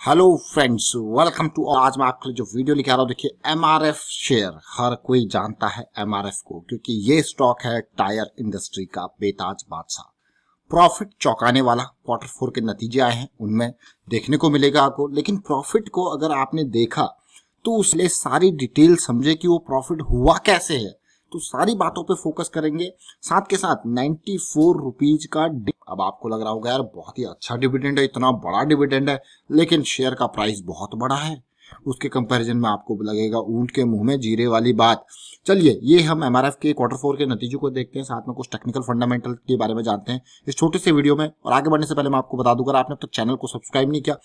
Hello friends, welcome to. आज मैं आपके लिए जो वीडियो लेके आ रहा हूँ, देखिए एमआरएफ शेयर हर कोई जानता है एमआरएफ को, क्योंकि ये स्टॉक है टायर इंडस्ट्री का बेताज बादशाह। प्रॉफिट चौंकाने वाला Q4 के नतीजे आए हैं, उनमें देखने को मिलेगा आपको। लेकिन प्रॉफिट को अगर आपने देखा तो उसमें सारी डिटेल समझे कि वो प्रॉफिट हुआ कैसे है, तो सारी बातों पे फोकस करेंगे। साथ के साथ 94 रुपीज का अब आपको लग रहा होगा यार बहुत ही अच्छा डिविडेंड है, इतना बड़ा डिविडेंड है, लेकिन शेयर का प्राइस बहुत बड़ा है। उसके कंपैरिजन में आपको लगेगा ऊंट के मुंह में जीरे वाली बात। चलिए ये हम एमआरएफ के Q4 के नतीजों को देखते हैं, साथ में कुछ टेक्निकल फंडामेंटल के बारे में जानते हैं इस छोटे से वीडियो में। और आगे बढ़ने से पहले मैं आपको बता दूं, अगर आपने अब तक चैनल को सब्सक्राइब नहीं किया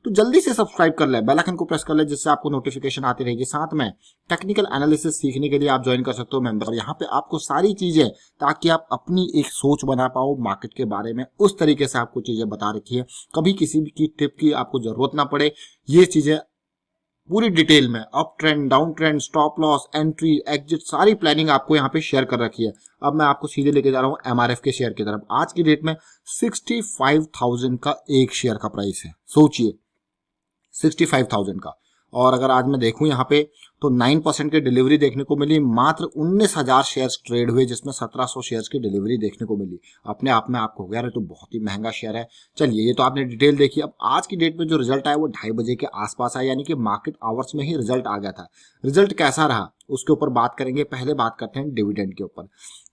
तो जल्दी से सब्सक्राइब कर ले, बेल आइकन को प्रेस कर ले, जिससे आपको नोटिफिकेशन आती रहेगी। साथ में टेक्निकल एनालिसिस सीखने के लिए आप ज्वाइन कर सकते हो मेंबर। यहाँ पे आपको सारी चीजें, ताकि आप अपनी एक सोच बना पाओ मार्केट के बारे में, उस तरीके से आपको चीजें बता रखी है। कभी किसी भी की टिप की आपको जरूरत ना पड़े, ये चीजें पूरी डिटेल में up trend, down trend, stop loss, entry, exit, सारी प्लानिंग आपको यहाँ पे शेयर कर रखी है। अब मैं आपको सीधे लेके जा रहा हूँ एमआरएफ के शेयर की तरफ। आज की डेट में 65,000 का एक शेयर का प्राइस है, सोचिए 65,000 का। और अगर आज मैं देखूं यहाँ पे तो 9% की डिलीवरी देखने को मिली। मात्र 19,000 शेयर्स ट्रेड हुए, जिसमें 1700 शेयर्स की डिलीवरी देखने को मिली। अपने आप में आपको हो गया तो बहुत ही महंगा शेयर है। चलिए ये तो आपने डिटेल देखी। अब आज की डेट में जो रिजल्ट आया वो 2:30 बजे के आसपास आया, यानी कि मार्केट आवर्स में ही रिजल्ट आ गया था। रिजल्ट कैसा रहा उसके ऊपर बात करेंगे। पहले बात करते हैं डिविडेंड के ऊपर।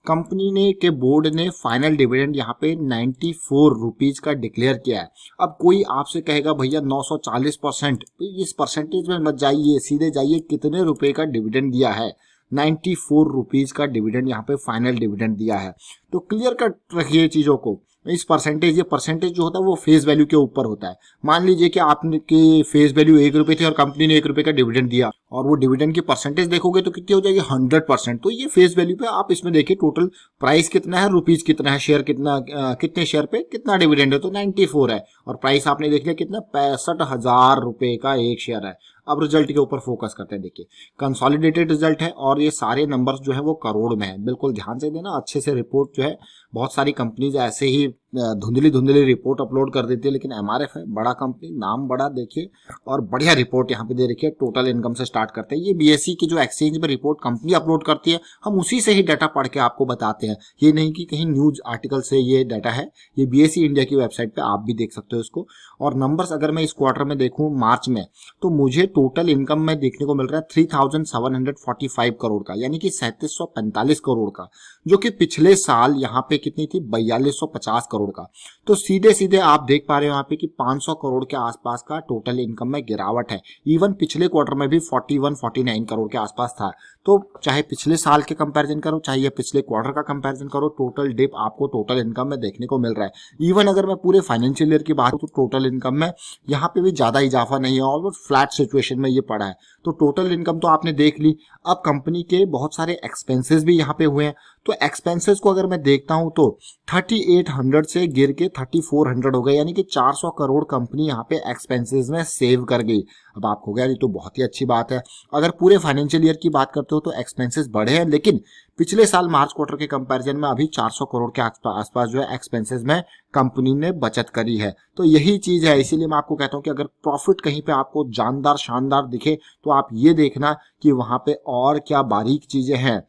कंपनी ने के बोर्ड ने फाइनल डिविडेंड यहाँ पे 94 रुपीज का डिक्लेयर किया है। अब कोई आपसे कहेगा भैया 940%, इस परसेंटेज में मत जाइए, सीधे जाइए कितने रुपए का डिविडेंड दिया है। 94 रुपीज का डिविडेंड यहाँ पे फाइनल डिविडेंड दिया है। तो क्लियर कट रखिए चीजों को। इस परसेंटेज, ये परसेंटेज जो होता है वो फेस वैल्यू के ऊपर होता है। मान लीजिए कि आपने की फेस वैल्यू 1 रुपए थी और कंपनी ने 1 रुपए का डिविडेंड दिया, और वो डिविडेंड की परसेंटेज देखोगे तो कितनी हो जाएगी, 100%। तो ये फेस वैल्यू पे आप इसमें देखिए टोटल प्राइस कितना है, रुपीज कितना है, शेयर कितना, कितने शेयर पे कितना डिविडेंड है, तो 94 है। और प्राइस आपने देख लिया कितना, 65,000 रुपए का एक शेयर है। अब रिजल्ट के ऊपर फोकस करते हैं। देखिए कंसोलिडेटेड रिजल्ट है और ये सारे नंबर्स जो है वो करोड़ में है। बिल्कुल ध्यान से देना, अच्छे से रिपोर्ट जो है, बहुत सारी कंपनीज ऐसे ही धुंधली धुंधली रिपोर्ट अपलोड कर देती है, लेकिन एमआरएफ है बड़ा कंपनी, नाम बड़ा, देखिए और बढ़िया रिपोर्ट यहाँ पे दे रखी है। टोटल इनकम से स्टार्ट करते हैं। ये बीएसई की जो एक्सचेंज में रिपोर्ट कंपनी अपलोड करती है, हम उसी से ही डाटा पढ़ के आपको बताते हैं। ये नहीं कि कहीं न्यूज आर्टिकल से ये डाटा है, ये बीएसई इंडिया की वेबसाइट पे आप भी देख सकते हो इसको। और नंबर्स अगर मैं इस क्वार्टर में देखूं मार्च में, तो मुझे टोटल इनकम में देखने को मिल रहा है 3,745 करोड़ का, यानी कि 3745 करोड़ का, जो कि पिछले साल यहाँ पे कितनी थी, 4250 करोड़ का। तो सीधे सीधे आप देख पा रहे हो यहाँ पे कि 500 करोड़ के आसपास का टोटल इनकम में गिरावट है। इवन पिछले क्वार्टर में भी 41-49 करोड़ के आसपास था। तो चाहे पिछले साल के कंपैरिजन करो, चाहे ये पिछले क्वार्टर का कंपैरिजन करो, टोटल डिप आपको टोटल इनकम में देखने को मिल रहा है। इवन अगर मैं पूरे फाइनेंशियल ईयर की बात करूं तो टोटल इनकम में यहाँ पे भी ज्यादा इजाफा नहीं है, ऑलमोस्ट फ्लैट सिचुएशन में ये पड़ा है। तो टोटल इनकम तो आपने देख ली। अब कंपनी के बहुत सारे एक्सपेंसेस भी यहाँ पे हुए हैं। तो एक्सपेंसेस को अगर मैं देखता हूं तो 3800 से गिर के 3400 हो गए, यानी कि 400 करोड़ कंपनी यहाँ पे एक्सपेंसेस में सेव कर गई। अब आपको गया, ये तो बहुत ही अच्छी बात है। अगर पूरे फाइनेंशियल ईयर की बात करते हो तो एक्सपेंसेस बढ़े हैं, लेकिन पिछले साल मार्च क्वार्टर के कंपैरिजन में अभी 400 करोड़ के आसपास जो है एक्सपेंसेस में कंपनी ने बचत करी है। तो यही चीज है, इसीलिए मैं आपको कहता हूं कि अगर प्रॉफिट कहीं पे आपको जानदार शानदार दिखे तो आप ये देखना कि वहां पे और क्या बारीक चीजें हैं।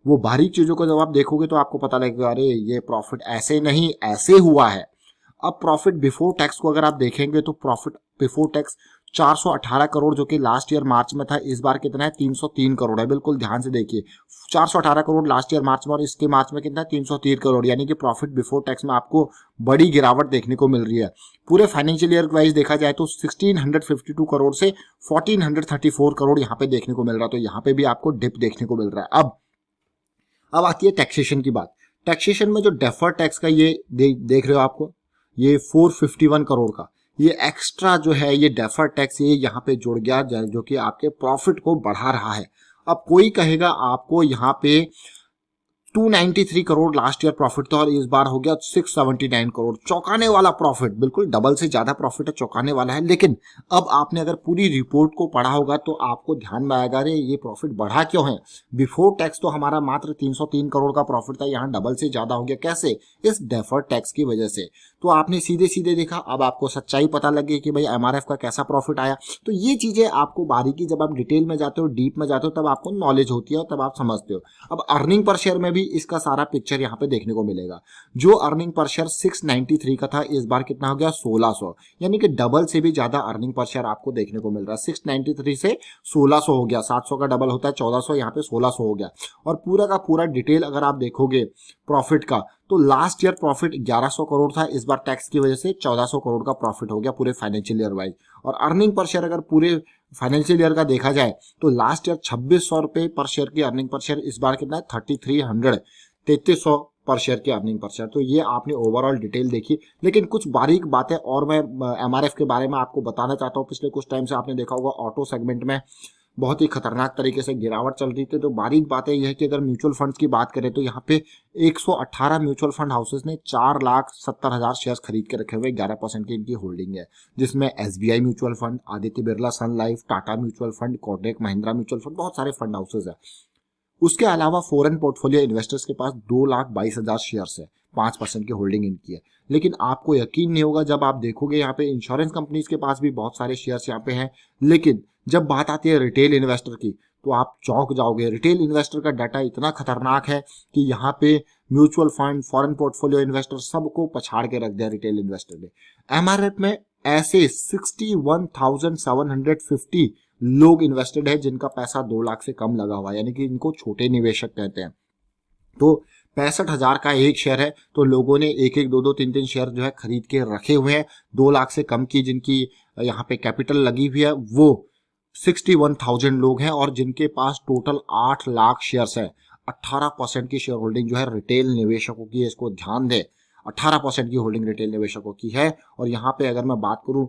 वो बारीक चीजों को जब आप देखोगे तो आपको पता लगेगा, अरे ये प्रॉफिट ऐसे नहीं ऐसे हुआ है। अब प्रॉफिट बिफोर टैक्स को अगर आप देखेंगे तो प्रॉफिट बिफोर टैक्स 418 करोड़, जो कि लास्ट ईयर मार्च में था, इस बार कितना है, 303 करोड़ है। बिल्कुल ध्यान से देखिए, 418 करोड़ लास्ट ईयर मार्च में और इसके मार्च में कितना है, 303 करोड़, यानी कि प्रॉफिट बिफोर टैक्स में आपको बड़ी गिरावट देखने को मिल रही है। पूरे फाइनेंशियल ईयर वाइज देखा जाए तो 1652 करोड़ से 1434 करोड़ यहाँ पे देखने को मिल रहा है। तो यहाँ पे भी आपको डिप देखने को मिल रहा है। अब आती है टैक्सेशन की बात। टैक्सेशन में जो डेफर्ड टैक्स का ये देख रहे हो आपको, ये 451 करोड़ का ये एक्स्ट्रा जो है, ये डेफर्ड टैक्स ये यहाँ पे जुड़ गया, जो कि आपके प्रॉफिट को बढ़ा रहा है। अब कोई कहेगा आपको यहाँ पे 293 करोड़ लास्ट ईयर प्रॉफिट था और इस बार हो गया 679 करोड़। चौंकाने वाला प्रॉफिट, बिल्कुल डबल से ज्यादा प्रॉफिट है, चौंकाने वाला है। लेकिन अब आपने अगर पूरी रिपोर्ट को पढ़ा होगा तो आपको ध्यान में आएगा, अरे ये प्रॉफिट बढ़ा क्यों है। बिफोर टैक्स तो हमारा मात्र 303 करोड़ का प्रॉफिट था, यहाँ डबल से ज्यादा हो गया। कैसे? इस डेफर्ड टैक्स की वजह से। तो आपने सीधे सीधे देखा, अब आपको सच्चाई पता लगी कि भाई एमआरएफ का कैसा प्रॉफिट आया। तो ये चीजें आपको बारीकी, जब आप डिटेल में जाते हो, डीप में जाते हो, तब आपको नॉलेज होती है और तब आप समझते हो। अब अर्निंग पर शेयर में भी इसका सारा पिक्चर यहाँ पे देखने को मिलेगा। जो अर्निंग पर शेयर 693 का था, इस बार कितना हो गया 1600, यानी कि डबल से भी ज्यादा अर्निंग पर शेयर आपको देखने को मिल रहा है। 693 से 1600 हो गया, 700 का डबल होता है 1400, यहाँ पे 1600 हो गया। और पूरा का पूरा डिटेल अगर आप देखोगे प्रॉफिट का, तो लास्ट ईयर प्रॉफिट 1100 करोड़ था, इस बार टैक्स की वजह से 1400 करोड़ का प्रॉफिट हो गया पूरे फाइनेंशियल ईयर वाइज। और अर्निंग पर शेयर अगर पूरे फाइनेंशियल ईयर का देखा जाए तो लास्ट ईयर 2600 रुपए पर शेयर की अर्निंग पर शेयर, इस बार कितना है 3300 पर शेयर की अर्निंग पर शेयर। तो ये आपने ओवरऑल डिटेल देखी। लेकिन कुछ बारीक बातें और मैं एमआरएफ के बारे में आपको बताना चाहता हूँ। पिछले कुछ टाइम से आपने देखा होगा ऑटो सेगमेंट में बहुत ही खतरनाक तरीके से गिरावट चल रही थी। तो बारीक बातें यह है कि अगर म्यूचुअल फंड्स की बात करें तो यहाँ पे 118 म्यूचुअल फंड हाउसेस ने 4,70,000 शेयर्स खरीद के रखे हुए, 11% की इनकी होल्डिंग है, जिसमें SBI mutual fund, Aditya Birla Sun Life, Tata mutual fund, Kotak Mahindra mutual fund, बहुत सारे फंड हाउसेस है। उसके अलावा फॉरेन पोर्टफोलियो इन्वेस्टर्स के पास 2,22,000 शेयर्स है, 5% की होल्डिंग इनकी है। लेकिन आपको यकीन नहीं होगा जब आप देखोगे यहाँ पे इंश्योरेंस कंपनीज के पास भी बहुत सारे शेयर्स यहाँ पे हैं। लेकिन जब बात आती है रिटेल इन्वेस्टर की तो आप चौंक जाओगे। रिटेल इन्वेस्टर का डाटा इतना खतरनाक है कि यहाँ पे mutual fund, foreign portfolio investor सबको पछाड़ के रख दिया रिटेल इन्वेस्टर ने। एमआरएफ में ऐसे 61,750 लोग इन्वेस्टेड है जिनका पैसा 2 लाख से कम लगा हुआ है, यानी कि इनको छोटे निवेशक कहते हैं। तो 65,000 का एक शेयर है, तो लोगों ने एक एक, दो दो, तीन तीन शेयर जो है खरीद के रखे हुए हैं। 2 लाख से कम की जिनकी यहाँ पे कैपिटल लगी हुई है वो 61,000 लोग हैं, और जिनके पास टोटल 8 लाख शेयर्स है। 18% की शेयर होल्डिंग जो है रिटेल निवेशकों की है, इसको ध्यान दें। 18% की होल्डिंग रिटेल निवेशकों की है। और यहाँ पे अगर मैं बात करूं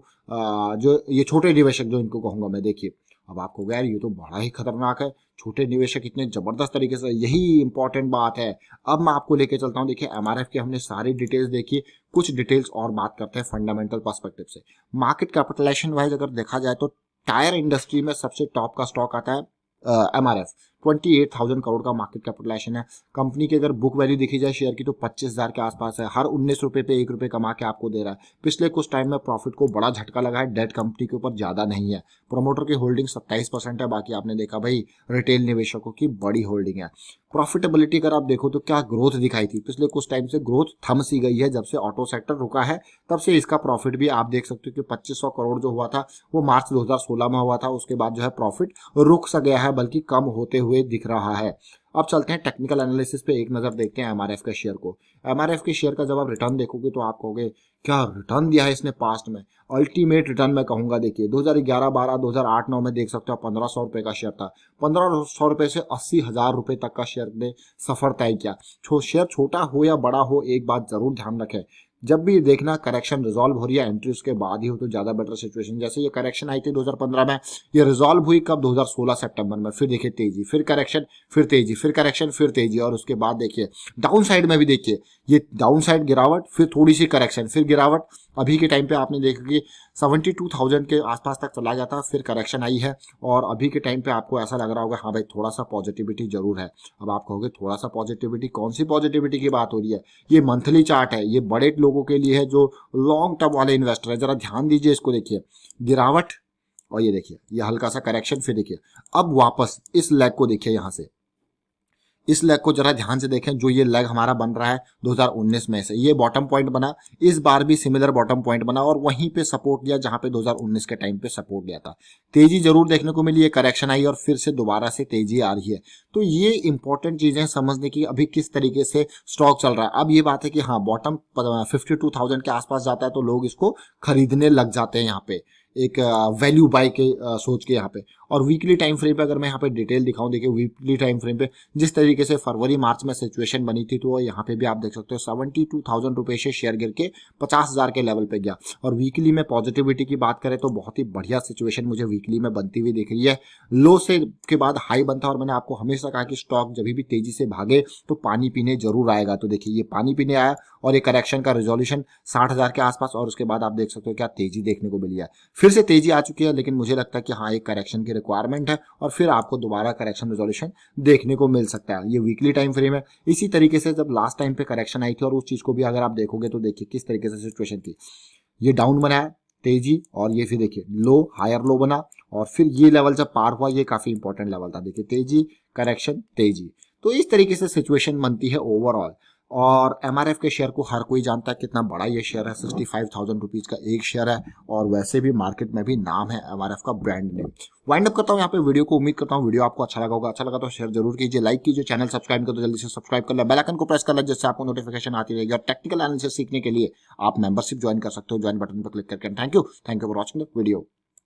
जो ये छोटे निवेशक जो इनको कहूंगा मैं, देखिए अब आपको गैर ये तो बड़ा ही खतरनाक है। छोटे निवेशक इतने जबरदस्त तरीके से, यही इंपॉर्टेंट बात है। अब मैं आपको लेके चलता हूँ। देखिए एमआरएफ की हमने सारी डिटेल्स देखी, कुछ डिटेल्स और बात करते हैं फंडामेंटल पर्सपेक्टिव से। मार्केट कैपिटलाइजेशन वाइज अगर देखा जाए तो टायर इंडस्ट्री में सबसे टॉप का स्टॉक आता है एमआरएफ। 28,000 करोड़ का मार्केट कैपिटलाइजेशन है। कंपनी की अगर बुक वैल्यू देखी जाए शेयर की तो 25,000 के आसपास है। हर 19 रुपए पे 1 रुपए कमा के आपको दे रहा है। पिछले कुछ टाइम में प्रॉफिट को बड़ा झटका लगा है, डेट कंपनी के ऊपर ज्यादा नहीं है। प्रोमोटर की होल्डिंग 27% है, बाकी आपने देखा भाई रिटेल निवेशकों की बड़ी होल्डिंग है। प्रॉफिटेबिलिटी अगर आप देखो तो क्या ग्रोथ दिखाई थी, पिछले कुछ टाइम से ग्रोथ थम सी गई है। जब से ऑटो सेक्टर रुका है तब से इसका प्रॉफिट भी आप देख सकते हो कि 2500 करोड़ जो हुआ था वो मार्च 2016 में हुआ था। उसके बाद जो है प्रॉफिट रुक सा गया है, बल्कि कम होते हुए दिख रहा है। अब चलते हैं टेक्निकल एनालिसिस पे, एक नजर देखते हैं एमआरएफ के शेयर को। एमआरएफ के शेयर का जब आप रिटर्न देखोगे तो आप कहोगे क्या रिटर्न दिया है इसने पास्ट में, अल्टीमेट रिटर्न मैं कहूंगा। देखिए 2011-12, 2008-9 में देख सकते हो 1500 रुपए का शेयर था। 1500 रुपए से 80,000 रुपए तक का शेयर ने सफर तय किया। शेयर छोटा हो या बड़ा हो, एक बात जरूर ध्यान रखें, जब भी देखना करेक्शन रिजॉल्व हो रही है एंट्री उसके बाद ही हो तो ज्यादा बेटर सिचुएशन। जैसे ये करेक्शन आई थी 2015 में, ये रिजॉल्व हुई कब, 2016 सितंबर में। फिर देखिए तेजी, फिर करेक्शन, फिर तेजी, फिर करेक्शन, फिर तेजी, और उसके बाद देखिए डाउन साइड में भी देखिए ये डाउन साइड गिरावट, फिर थोड़ी सी करेक्शन, फिर गिरावट। अभी के टाइम पे आपने देखा कि 72,000 के आसपास तक चला जाता, फिर करेक्शन आई है, और अभी के टाइम पे आपको ऐसा लग रहा होगा हाँ भाई थोड़ा सा पॉजिटिविटी जरूर है। अब आप कहोगे थोड़ा सा पॉजिटिविटी, कौन सी पॉजिटिविटी की बात हो रही है? ये मंथली चार्ट है, ये बड़े लोगों के लिए है जो लॉन्ग टर्म वाले इन्वेस्टर है। जरा ध्यान दीजिए इसको, देखिए गिरावट, और ये देखिए ये हल्का सा करेक्शन, फिर देखिए अब वापस इस लेग को देखिए, यहां से इस लेग को जरा ध्यान से देखें। जो ये लेग हमारा बन रहा है 2019 में से, ये बॉटम पॉइंट बना, इस बार भी सिमिलर बॉटम पॉइंट बना और वहीं पे सपोर्ट दिया जहां पे 2019 के टाइम पे सपोर्ट दिया था। तेजी जरूर देखने को मिली, ये करेक्शन आई और फिर से दोबारा से तेजी आ रही है। तो ये इंपॉर्टेंट चीजें समझने की, अभी किस तरीके से स्टॉक चल रहा है। अब ये बात है कि हाँ बॉटम 52,000 के आसपास जाता है तो लोग इसको खरीदने लग जाते हैं यहाँ पे। एक वैल्यू बाय के सोच के यहाँ पे। और वीकली टाइम फ्रेम पे अगर मैं यहाँ पे डिटेल दिखाऊं, देखिए वीकली टाइम फ्रेम पे जिस तरीके से फरवरी मार्च में सिचुएशन बनी थी, तो यहाँ पे भी आप देख सकते हो 72,000 रुपए से शेयर गिर के 50,000 के लेवल पे गया। और वीकली में पॉजिटिविटी की बात करें तो बहुत ही बढ़िया सिचुएशन मुझे वीकली में बनती हुई दिख रही है। लो से के बाद हाई बनता है, और मैंने आपको हमेशा कहा कि स्टॉक जब भी तेजी से भागे तो पानी पीने जरूर आएगा। तो देखिए ये पानी पीने आया, और एक करेक्शन का रिजोल्यूशन 60,000 के आसपास, और उसके बाद आप देख सकते हो क्या तेजी देखने को मिली है। फिर से तेजी आ चुकी है, लेकिन मुझे लगता है कि हाँ एक करेक्शन की रिक्वायरमेंट है, और फिर आपको दोबारा करेक्शन रिजोल्यूशन देखने को मिल सकता है। ये वीकली टाइम फ्रेम है। इसी तरीके से जब लास्ट टाइम पे करेक्शन आई थी, और उस चीज को भी अगर आप देखोगे तो देखिए किस तरीके से सिचुएशन थी। ये डाउन बनाया तेजी, और ये फिर देखिए लो, हायर लो बना, और फिर ये लेवल जब पार हुआ, ये काफी इंपॉर्टेंट लेवल था। देखिए तेजी, करेक्शन, तेजी। तो इस तरीके से सिचुएशन बनती है ओवरऑल। और एमआरएफ के शेयर को हर कोई जानता है कितना बड़ा ये शेयर है, 65,000 रुपीज का एक शेयर है, और वैसे भी मार्केट में भी नाम है एमआरएफ का, ब्रांड नेम। वाइंड अप करता हूँ यहाँ पे वीडियो को। उम्मीद करता हूँ वीडियो आपको अच्छा लगा होगा। अच्छा लगा तो शेयर जरूर कीजिए, लाइक कीजिए, चैनल सब्सक्राइब कर दो जल्दी से, सब्सक्राइब कर ले, बेल आइकन को प्रेस कर ले, जिससे आपको नोटिफिकेशन आती रहेगी। और टेक्निकल एनालिसिस सीखने के लिए आप मेंबरशिप ज्वाइन कर सकते हो, ज्वाइन बटन पर क्लिक करके। Thank you for watching the video.